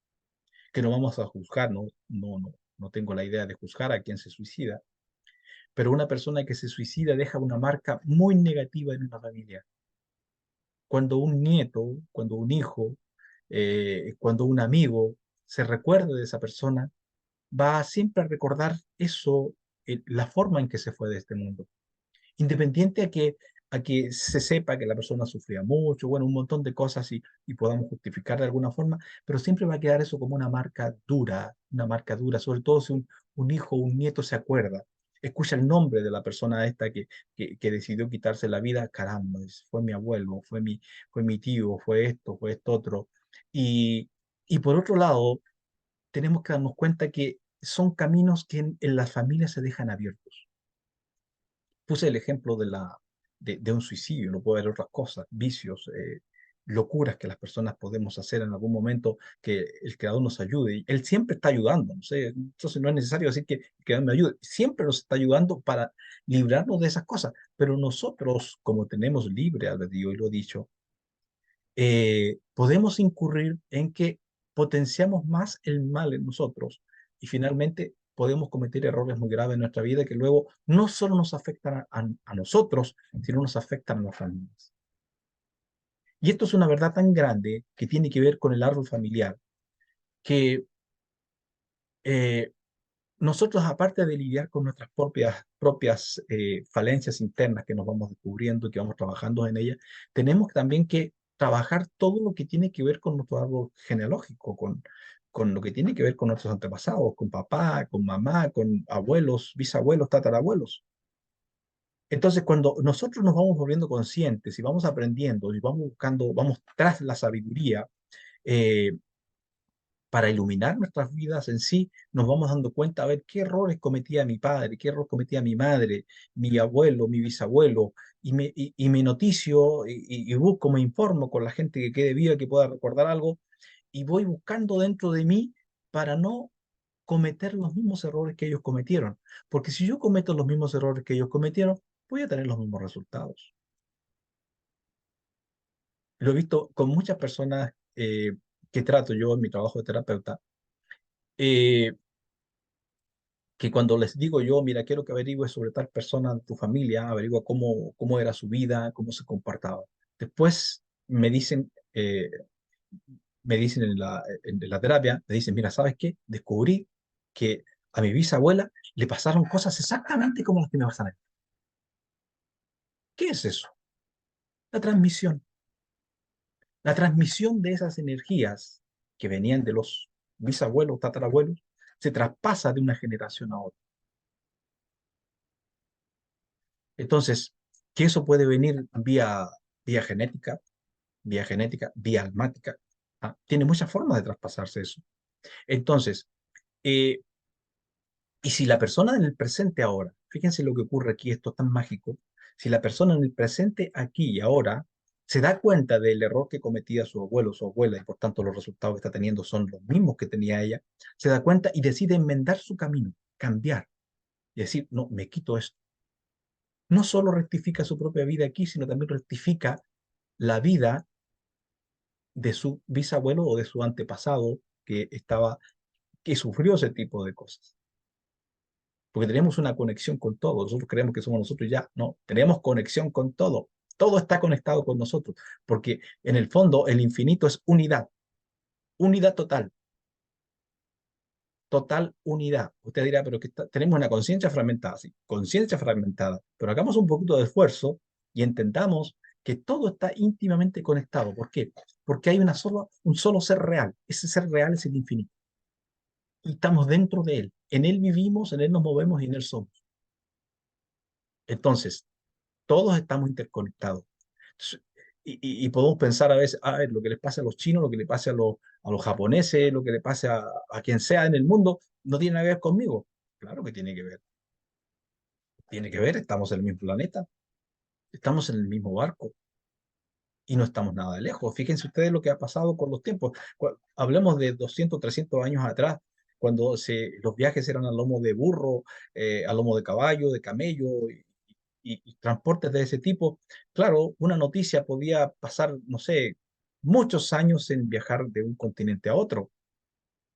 que no vamos a juzgar, no tengo la idea de juzgar a quien se suicida, pero una persona que se suicida deja una marca muy negativa en una familia. Cuando un nieto, cuando un hijo, cuando un amigo se recuerda de esa persona, va siempre a recordar eso, la forma en que se fue de este mundo. Independiente a que se sepa que la persona sufría mucho, bueno, un montón de cosas y podamos justificar de alguna forma, pero siempre va a quedar eso como una marca dura, sobre todo si un hijo o un nieto se acuerda, escucha el nombre de la persona esta que decidió quitarse la vida, caramba, fue mi abuelo, fue mi tío, fue esto otro. Y, y por otro lado, tenemos que darnos cuenta que son caminos que en las familias se dejan abiertos. Puse el ejemplo de un suicidio, no puede haber otras cosas, vicios, locuras que las personas podemos hacer en algún momento, que el Creador nos ayude. Y Él siempre está ayudando, no sé, entonces no es necesario decir que el Creador me ayude, siempre nos está ayudando para librarnos de esas cosas, pero nosotros, como tenemos libre albedrío, y lo he dicho, podemos incurrir en que potenciamos más el mal en nosotros y finalmente podemos cometer errores muy graves en nuestra vida que luego no solo nos afectan a nosotros, sino nos afectan a las familias. Y esto es una verdad tan grande que tiene que ver con el árbol familiar, que eh, nosotros, aparte de lidiar con nuestras propias falencias internas que nos vamos descubriendo y que vamos trabajando en ellas, tenemos también que trabajar todo lo que tiene que ver con nuestro árbol genealógico, con lo que tiene que ver con nuestros antepasados, con papá, con mamá, con abuelos, bisabuelos, tatarabuelos. Entonces, cuando nosotros nos vamos volviendo conscientes y vamos aprendiendo y vamos buscando, vamos tras la sabiduría, eh, para iluminar nuestras vidas en sí, nos vamos dando cuenta a ver qué errores cometía mi padre, qué error cometía mi madre, mi abuelo, mi bisabuelo, y me noticio y busco, me informo con la gente que quede viva, que pueda recordar algo, y voy buscando dentro de mí para no cometer los mismos errores que ellos cometieron. Porque si yo cometo los mismos errores que ellos cometieron, voy a tener los mismos resultados. Lo he visto con muchas personas que trato yo en mi trabajo de terapeuta. eh, que cuando les digo yo, mira, quiero que averigües sobre tal persona de tu familia, averigua cómo era su vida, cómo se comportaba. Después me dicen en la terapia, me dicen, mira, ¿sabes qué? Descubrí que a mi bisabuela le pasaron cosas exactamente como las que me pasan a mí. ¿Qué es eso? La transmisión. La transmisión de esas energías que venían de los bisabuelos, tatarabuelos, se traspasa de una generación a otra. Entonces, que eso puede venir vía genética, vía almática. Tiene muchas formas de traspasarse eso. Entonces, eh, y si la persona en el presente ahora, fíjense lo que ocurre aquí, esto es tan mágico, si la persona en el presente aquí y ahora se da cuenta del error que cometía su abuelo o su abuela y por tanto los resultados que está teniendo son los mismos que tenía ella, se da cuenta y decide enmendar su camino, cambiar y decir, no, me quito esto. No solo rectifica su propia vida aquí, sino también rectifica la vida de su bisabuelo o de su antepasado que sufrió ese tipo de cosas. Porque tenemos una conexión con todo. Nosotros creemos que somos nosotros y ya. No, tenemos conexión con todo. Todo está conectado con nosotros. Porque en el fondo el infinito es unidad. Unidad total. Total unidad. Usted dirá, pero que tenemos una conciencia fragmentada. Sí, conciencia fragmentada. Pero hagamos un poquito de esfuerzo y entendamos que todo está íntimamente conectado. ¿Por qué? Porque hay un solo ser real. Ese ser real es el infinito. Y estamos dentro de él. En él vivimos, en él nos movemos y en él somos. Entonces, todos estamos interconectados. Entonces, y podemos pensar a veces, a ver, lo que les pasa a los chinos, lo que le pasa a los japoneses, lo que le pasa a quien sea en el mundo, no tiene nada que ver conmigo. Claro que tiene que ver. Tiene que ver, estamos en el mismo planeta, estamos en el mismo barco y no estamos nada de lejos. Fíjense ustedes lo que ha pasado con los tiempos. Hablemos de 200, 300 años atrás, cuando los viajes eran a lomo de burro, a lomo de caballo, de camello y transportes de ese tipo. Claro, una noticia podía pasar, no sé, muchos años en viajar de un continente a otro,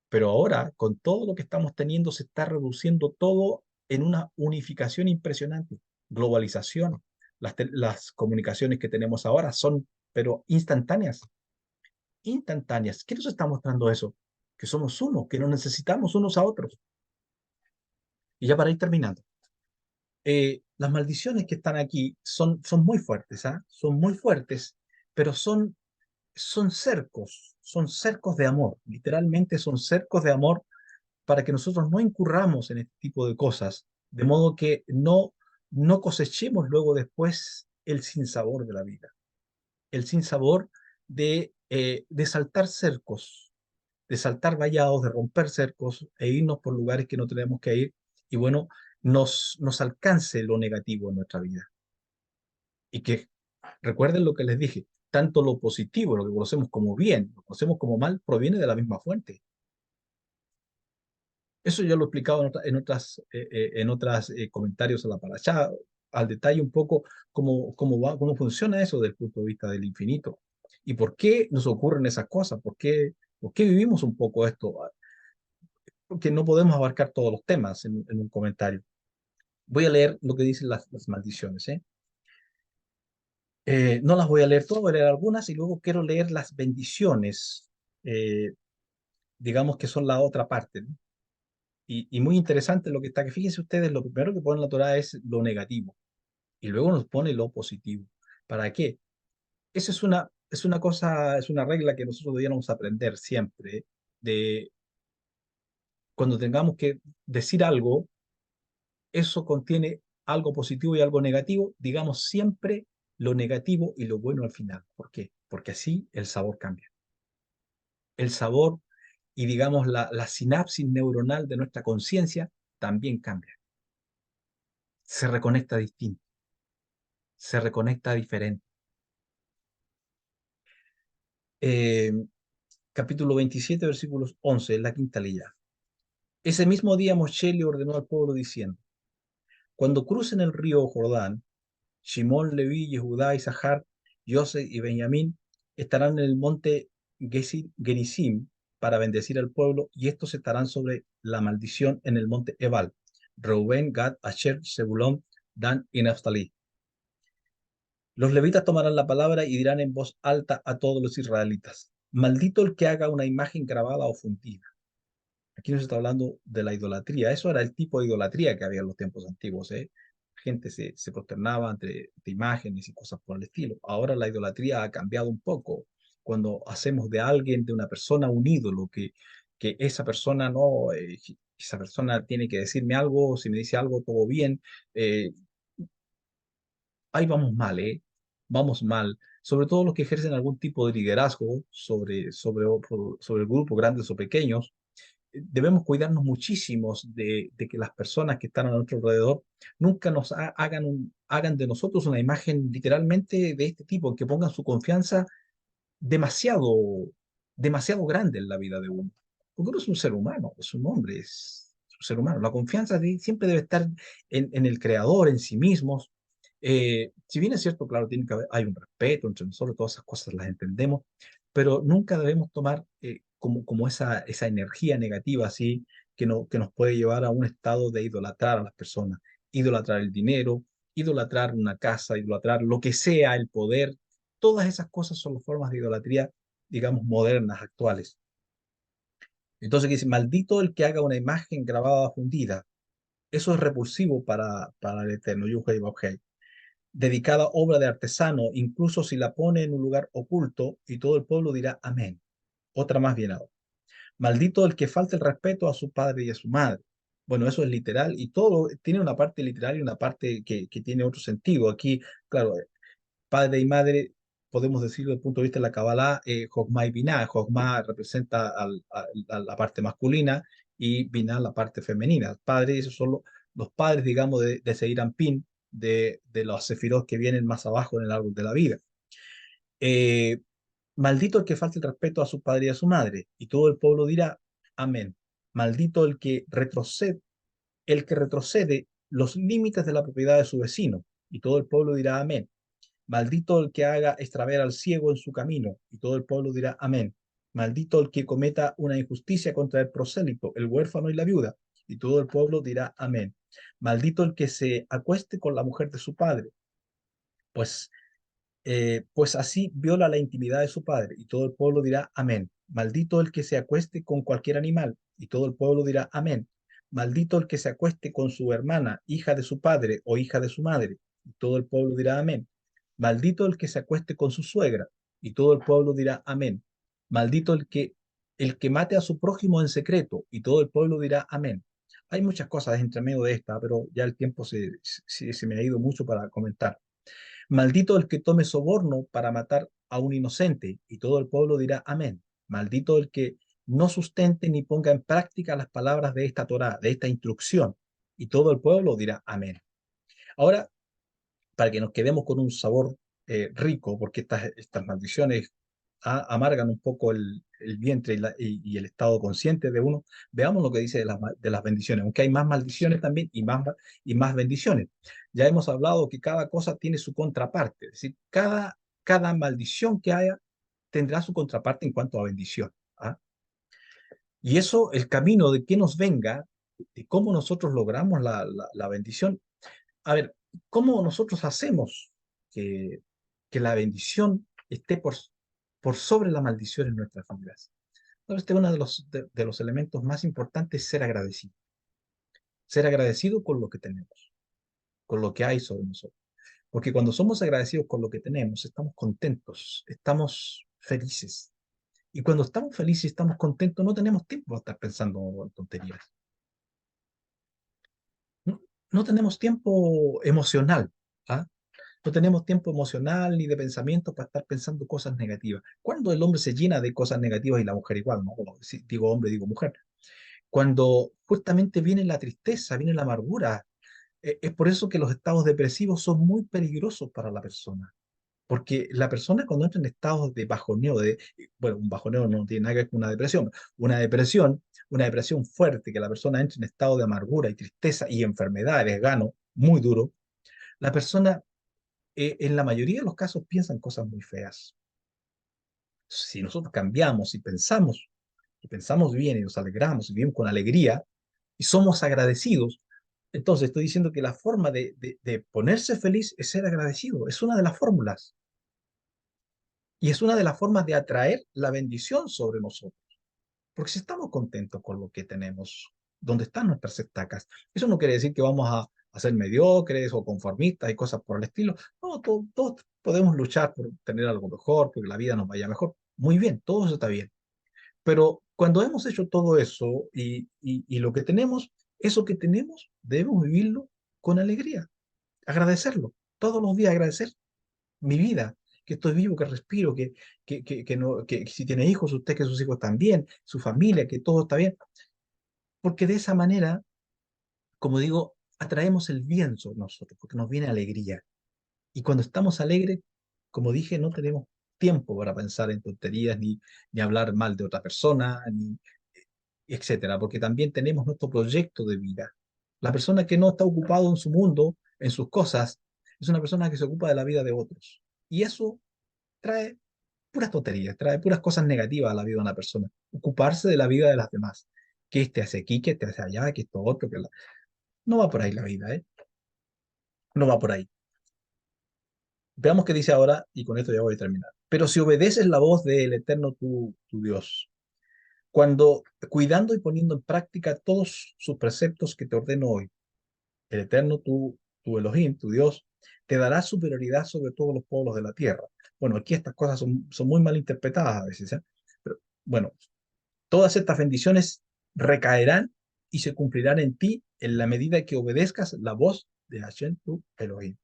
pero ahora con todo lo que estamos teniendo se está reduciendo todo en una unificación impresionante, globalización. Las comunicaciones que tenemos ahora son, pero instantáneas, instantáneas. ¿Qué nos está mostrando eso? Que somos uno, que nos necesitamos unos a otros. Y ya para ir terminando, las maldiciones que están aquí son muy fuertes, ¿ah? Son muy fuertes, pero son cercos de amor, literalmente son cercos de amor para que nosotros no incurramos en este tipo de cosas, de modo que no cosechemos luego después el sinsabor de la vida, el sinsabor de saltar cercos, de saltar vallados, de romper cercos e irnos por lugares que no tenemos que ir y bueno, nos alcance lo negativo en nuestra vida. Y que recuerden lo que les dije, tanto lo positivo, lo que conocemos como bien, lo que conocemos como mal, proviene de la misma fuente. Eso ya lo he explicado en otras comentarios a la parashá, al detalle un poco cómo funciona eso desde el punto de vista del infinito. ¿Y por qué nos ocurren esas cosas? ¿Por qué vivimos un poco esto? Porque no podemos abarcar todos los temas en un comentario. Voy a leer lo que dicen las maldiciones, ¿eh? No las voy a leer todas, voy a leer algunas y luego quiero leer las bendiciones, eh, digamos que son la otra parte, ¿no? Y muy interesante lo que está, que fíjense ustedes, lo primero que pone la Torá es lo negativo y luego nos pone lo positivo. ¿Para qué? Eso es una cosa, es una regla que nosotros deberíamos aprender siempre, de cuando tengamos que decir algo, eso contiene algo positivo y algo negativo, digamos siempre lo negativo y lo bueno al final. ¿Por qué? Porque así el sabor cambia. El sabor y digamos la sinapsis neuronal de nuestra conciencia también cambia. Se reconecta distinto, se reconecta diferente. Eh, capítulo 27, versículos 11, la quinta ley. Ese mismo día Moshe le ordenó al pueblo diciendo, cuando crucen el río Jordán, Shimón, Leví, Yehudá, Isahar, José y Benjamín estarán en el monte Gerizim para bendecir al pueblo y estos estarán sobre la maldición en el monte Ebal. Reubén, Gad, Asher, Zebulón, Dan y Naftali. Los levitas tomarán la palabra y dirán en voz alta a todos los israelitas, maldito el que haga una imagen grabada o fundida. Aquí nos está hablando de la idolatría. Eso era el tipo de idolatría que había en los tiempos antiguos, ¿eh? Gente se prosternaba ante imágenes y cosas por el estilo. Ahora la idolatría ha cambiado un poco. Cuando hacemos de alguien, de una persona, un ídolo, que esa persona no, esa persona tiene que decirme algo, si me dice algo, todo bien. eh, Ahí vamos mal, ¿eh? Vamos mal. Sobre todo los que ejercen algún tipo de liderazgo sobre grupos grandes o pequeños, debemos cuidarnos muchísimo de que las personas que están a nuestro alrededor nunca hagan de nosotros una imagen literalmente de este tipo, que pongan su confianza demasiado, demasiado grande en la vida de uno. Porque uno es un ser humano, es un hombre, es un ser humano. La confianza siempre debe estar en el creador, en sí mismos. Si bien es cierto, claro, hay un respeto entre nosotros, todas esas cosas las entendemos, pero nunca debemos tomar como esa energía negativa así que nos puede llevar a un estado de idolatrar a las personas, idolatrar el dinero, idolatrar una casa, idolatrar lo que sea, el poder. Todas esas cosas son las formas de idolatría, digamos, modernas, actuales. Entonces, que dice, maldito el que haga una imagen grabada o fundida. Eso es repulsivo para el Eterno, Yuhei Bauhei. Dedicada obra de artesano, incluso si la pone en un lugar oculto, y todo el pueblo dirá amén. Otra más bien ahora. Maldito el que falte el respeto a su padre y a su madre. Bueno, eso es literal y todo tiene una parte literal y una parte que tiene otro sentido. Aquí, claro, padre y madre, podemos decirlo desde el punto de vista de la Kabbalah, Jokmah y Binah. Jokmah representa a la parte masculina y Binah la parte femenina. Padre, esos son los padres, digamos, de Seir Anpin, de los sefirot que vienen más abajo en el árbol de la vida. Eh, Maldito el que falte el respeto a su padre y a su madre. Y todo el pueblo dirá, amén. Maldito el que retrocede los límites de la propiedad de su vecino. Y todo el pueblo dirá, amén. Maldito el que haga extraviar al ciego en su camino, y todo el pueblo dirá amén. Maldito el que cometa una injusticia contra el prosélito, el huérfano y la viuda, y todo el pueblo dirá amén. Maldito el que se acueste con la mujer de su padre, pues pues así viola la intimidad de su padre, y todo el pueblo dirá amén. Maldito el que se acueste con cualquier animal, y todo el pueblo dirá amén. Maldito el que se acueste con su hermana, hija de su padre o hija de su madre, y todo el pueblo dirá amén. Maldito el que se acueste con su suegra, y todo el pueblo dirá amén. Maldito el que mate a su prójimo en secreto, y todo el pueblo dirá amén. Hay muchas cosas entre medio de esta, pero ya el tiempo se me ha ido mucho para comentar. Maldito el que tome soborno para matar a un inocente, y todo el pueblo dirá amén. Maldito el que no sustente ni ponga en práctica las palabras de esta Torá, de esta instrucción, y todo el pueblo dirá amén. Ahora, para que nos quedemos con un sabor rico, porque estas maldiciones amargan un poco el vientre y el estado consciente de uno, veamos lo que dice de las bendiciones, aunque hay más maldiciones también y más bendiciones. Ya hemos hablado que cada cosa tiene su contraparte, es decir, cada maldición que haya tendrá su contraparte en cuanto a bendición. ¿Ah? Y eso, el camino de que nos venga, de cómo nosotros logramos la bendición. A ver, ¿cómo nosotros hacemos que, que la bendición esté por sobre la maldición en nuestras vidas? Bueno, este es uno de los elementos más importantes, ser agradecido. Ser agradecido con lo que tenemos, con lo que hay sobre nosotros. Porque cuando somos agradecidos con lo que tenemos, estamos contentos, estamos felices. Y cuando estamos felices y estamos contentos, no tenemos tiempo para estar pensando en tonterías. No, no tenemos tiempo emocional. ¿Ah? No tenemos tiempo emocional ni de pensamiento para estar pensando cosas negativas. Cuando el hombre se llena de cosas negativas y la mujer igual, ¿no? Como si digo hombre, digo mujer. Cuando justamente viene la tristeza, viene la amargura, es por eso que los estados depresivos son muy peligrosos para la persona. Porque la persona cuando entra en estados de bajoneo, bueno, un bajoneo no tiene nada que ver con una depresión fuerte, que la persona entra en estado de amargura y tristeza y enfermedad, desgano, muy duro, la persona en la mayoría de los casos piensan cosas muy feas. Si nosotros cambiamos y pensamos bien y nos alegramos y vivimos con alegría y somos agradecidos, entonces estoy diciendo que la forma de ponerse feliz es ser agradecido. Es una de las fórmulas y es una de las formas de atraer la bendición sobre nosotros. Porque si estamos contentos con lo que tenemos, donde están nuestras estacas, eso no quiere decir que vamos a ser mediocres o conformistas y cosas por el estilo. No, todos podemos luchar por tener algo mejor, porque la vida nos vaya mejor. Muy bien, todo eso está bien. Pero cuando hemos hecho todo eso y lo que tenemos, eso que tenemos, debemos vivirlo con alegría, agradecerlo. Todos los días agradecer mi vida, que estoy vivo, que respiro, no, que si tiene hijos, usted que sus hijos están bien, su familia, que todo está bien, porque de esa manera, como digo, atraemos el bien sobre nosotros, porque nos viene alegría. Y cuando estamos alegres, como dije, no tenemos tiempo para pensar en tonterías, ni hablar mal de otra persona, ni etcétera, porque también tenemos nuestro proyecto de vida. La persona que no está ocupado en su mundo, en sus cosas, es una persona que se ocupa de la vida de otros. Y eso trae puras tonterías, trae puras cosas negativas a la vida de una persona. Ocuparse de la vida de las demás. Que este hace aquí, que este hace allá, que esto otro, no va por ahí la vida, ¿eh? No va por ahí. Veamos qué dice ahora, y con esto ya voy a terminar. Pero si obedeces la voz del Eterno tu Dios, cuando cuidando y poniendo en práctica todos sus preceptos que te ordeno hoy, el Eterno tu Elohim, tu Dios, te dará superioridad sobre todos los pueblos de la tierra. Bueno, aquí estas cosas son muy mal interpretadas a veces, ¿eh? Pero bueno, todas estas bendiciones recaerán y se cumplirán en ti en la medida que obedezcas la voz de Hashem tu Elohim.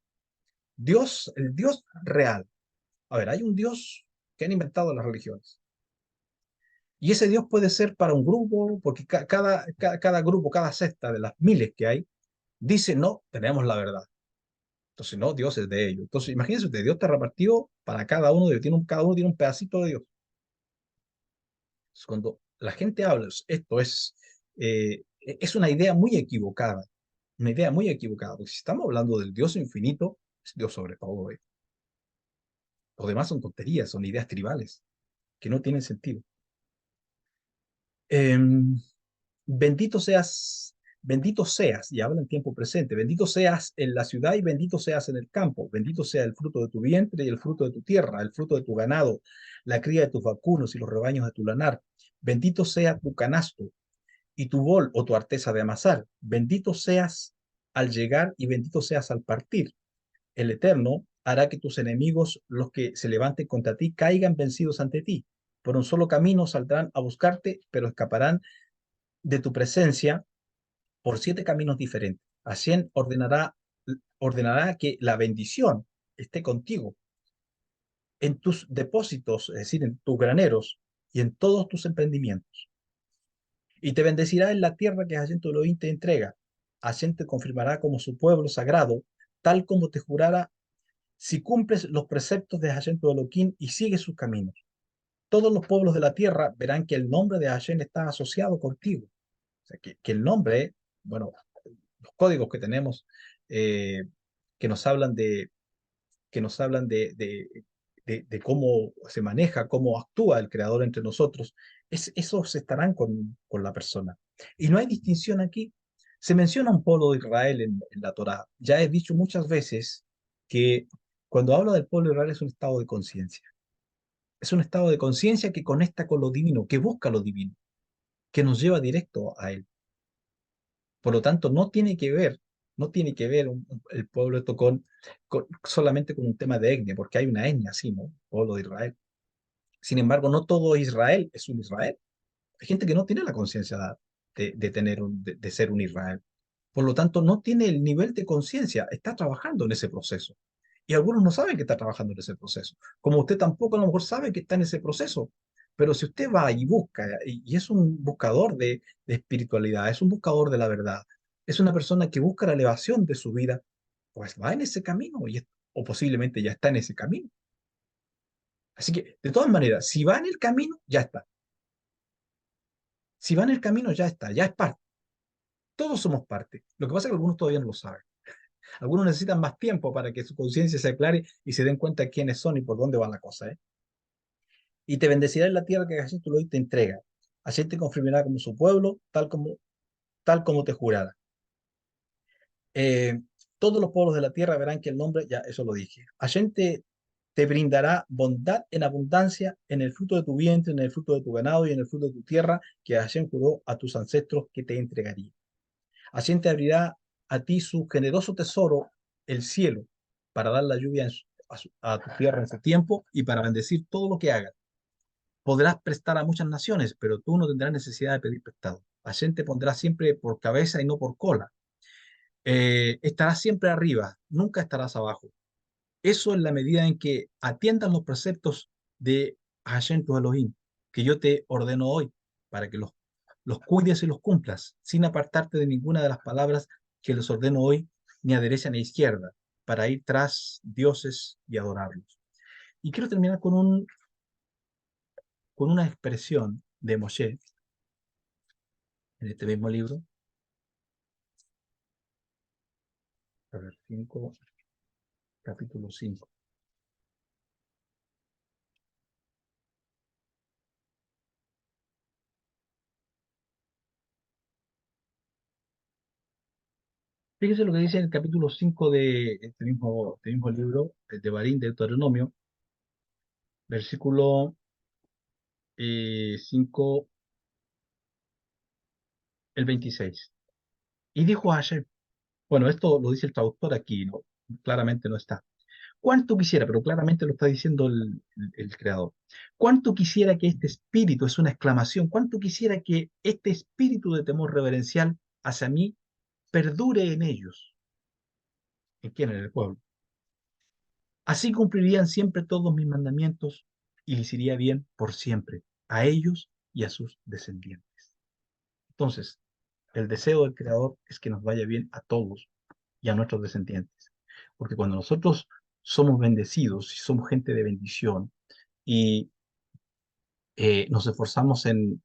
Dios, el Dios real. A ver, hay un Dios que han inventado las religiones. Y ese Dios puede ser para un grupo, porque cada grupo, cada secta de las miles que hay, dice, no, tenemos la verdad. Entonces, no, Dios es de ellos. Entonces, imagínense usted, Dios está repartido para cada uno de ellos, cada uno tiene un pedacito de Dios. Entonces, cuando la gente habla, es una idea muy equivocada, una idea muy equivocada, porque si estamos hablando del Dios infinito, es Dios sobre todo. Lo demás son tonterías, son ideas tribales que no tienen sentido. Em, bendito seas, y habla en tiempo presente, bendito seas en la ciudad y bendito seas en el campo, bendito sea el fruto de tu vientre y el fruto de tu tierra, el fruto de tu ganado, la cría de tus vacunos y los rebaños de tu lanar. Bendito sea tu canasto y tu bol o tu arteza de amasar. Bendito seas al llegar y bendito seas al partir. El Eterno hará que tus enemigos, los que se levanten contra ti, caigan vencidos ante ti. Por un solo camino saldrán a buscarte, pero escaparán de tu presencia por 7 caminos diferentes. Así ordenará que la bendición esté contigo en tus depósitos, es decir, en tus graneros y en todos tus emprendimientos. Y te bendecirá en la tierra que Hashem tu Elohim te entrega. Hashem te confirmará como su pueblo sagrado, tal como te jurara, si cumples los preceptos de Hashem tu Elohim y sigues sus caminos. Todos los pueblos de la tierra verán que el nombre de Hashem está asociado contigo. O sea, que el nombre, bueno, los códigos que tenemos eh, que nos hablan de cómo se maneja, cómo actúa el creador entre nosotros, esos estarán con la persona. Y no hay distinción aquí. Se menciona un pueblo de Israel en la Torá. Ya he dicho muchas veces que cuando habla del pueblo de Israel es un estado de conciencia. Es un estado de conciencia que conecta con lo divino, que busca lo divino, que nos lleva directo a él. Por lo tanto, no tiene que ver el pueblo esto solamente con un tema de etnia, porque hay una etnia así, ¿no? Pueblo de Israel. Sin embargo, no todo Israel es un Israel. Hay gente que no tiene la conciencia de ser un Israel. Por lo tanto, no tiene el nivel de conciencia, está trabajando en ese proceso. Y algunos no saben que está trabajando en ese proceso. Como usted tampoco a lo mejor sabe que está en ese proceso. Pero si usted va y busca, y es un buscador de espiritualidad, es un buscador de la verdad, es una persona que busca la elevación de su vida, pues va en ese camino, o posiblemente ya está en ese camino. Así que, de todas maneras, si va en el camino, ya está. Si va en el camino, ya está, ya es parte. Todos somos parte. Lo que pasa es que algunos todavía no lo saben. Algunos necesitan más tiempo para que su conciencia se aclare y se den cuenta quiénes son y por dónde va la cosa, ¿eh? Y te bendecirá en la tierra que Hashem tu Elohim te entrega. Hashem te confirmará como su pueblo, tal como te jurara. Eh, todos los pueblos de la tierra verán que el nombre, ya eso lo dije. Hashem te brindará bondad en abundancia en el fruto de tu vientre, en el fruto de tu ganado y en el fruto de tu tierra, que Hashem juró a tus ancestros que te entregaría. Hashem te abrirá a ti su generoso tesoro, el cielo, para dar la lluvia a tu tierra en su tiempo y para bendecir todo lo que hagas. Podrás prestar a muchas naciones, pero tú no tendrás necesidad de pedir prestado. Hashem te pondrá siempre por cabeza y no por cola. Estarás siempre arriba, nunca estarás abajo. Eso en la medida en que atiendas los preceptos de Hashem tu Elohim, que yo te ordeno hoy, para que los cuides y los cumplas, sin apartarte de ninguna de las palabras que les ordeno hoy, ni a derecha ni a izquierda, para ir tras dioses y adorarlos. Y quiero terminar con una expresión de Moshe en este mismo libro, a ver, capítulo 5. Fíjese lo que dice en el capítulo 5 de este mismo libro, de Barín, de Deuteronomio, versículo 5, el 26. Y dijo Hashem, bueno, esto lo dice el traductor aquí, ¿no? Claramente no está. ¿Cuánto quisiera? Pero claramente lo está diciendo el creador. ¿Cuánto quisiera que este espíritu, es una exclamación, cuánto quisiera que este espíritu de temor reverencial hacia mí perdure en ellos? ¿En quién? En el pueblo. Así cumplirían siempre todos mis mandamientos y les iría bien por siempre, a ellos y a sus descendientes. Entonces, el deseo del Creador es que nos vaya bien a todos y a nuestros descendientes. Porque cuando nosotros somos bendecidos y somos gente de bendición y nos esforzamos en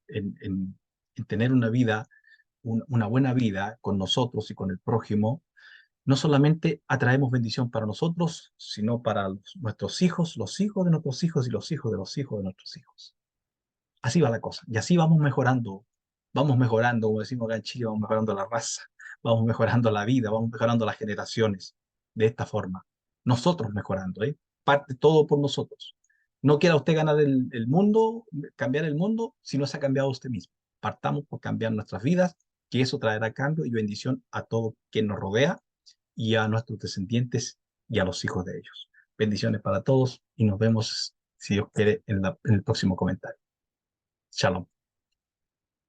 tener una buena vida con nosotros y con el prójimo, no solamente atraemos bendición para nosotros, sino para nuestros hijos, los hijos de nuestros hijos y los hijos de los hijos de nuestros hijos. Así va la cosa. Y así vamos mejorando, como decimos acá en Chile, vamos mejorando la raza, vamos mejorando la vida, vamos mejorando las generaciones de esta forma. Nosotros mejorando, ¿eh? Parte todo por nosotros. No quiera usted ganar el mundo, cambiar el mundo, si no se ha cambiado usted mismo. Partamos por cambiar nuestras vidas, que eso traerá cambio y bendición a todo quien nos rodea y a nuestros descendientes y a los hijos de ellos. Bendiciones para todos y nos vemos, si Dios quiere, en el próximo comentario. Shalom.